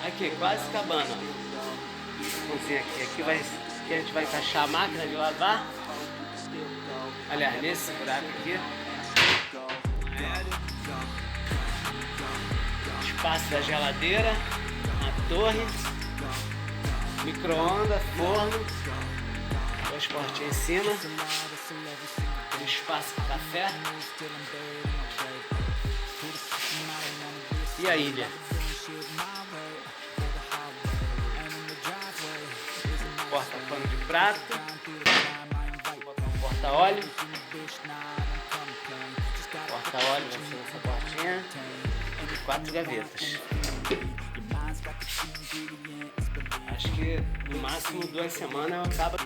Aqui, quase acabando, ó. Cozinha aqui aqui a gente vai encaixar a máquina de lavar. Aliás, nesse buraco aqui. Espaço da geladeira, a torre, micro-ondas, forno, duas portinhas em cima, espaço para café e a ilha. Porta-pano de prato, porta-óleo, porta-óleo vai ser essa portinha e 4 gavetas. Acho que no máximo 2 semanas eu acabo.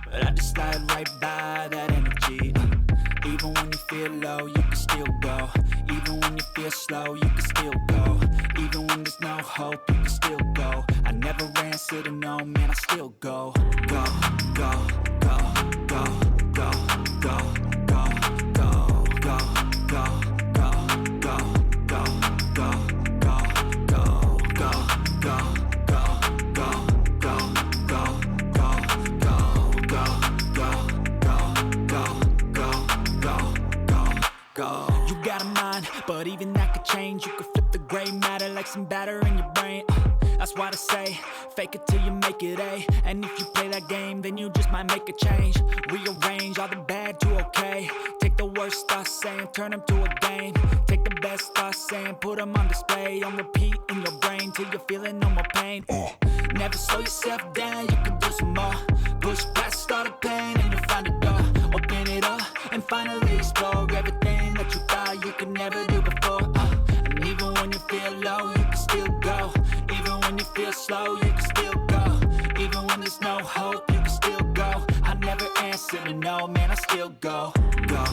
But I just slide right by that energy. Even when you feel low, you can still go. Even when you feel slow, you can still go. Even when there's no hope, you can still go. I never answer to no, man, I still go. Go, go, go, go, go, go, go, go, go, go, go, go, go, go, go, go, go, go. You got a mind, but even that could change. You could flip the gray matter like some batter in your brain. That's why I say, fake it till you make it A. And if you play that game, then you just might make a change. Rearrange all the bad to okay. Take the worst thoughts saying, turn them to a game. Take the best thoughts saying, put them on display. On repeat in your brain till you're feeling no more pain. Never slow yourself down, you can do some more. Push past all the pain and you'll find a door. Open it up and finally explore everything that you thought you could never do before. And even when you feel low, you can still go. Even when you feel slow, you can still go. Even when there's no hope, you can still go. I never answer to no, man, I still go. Go.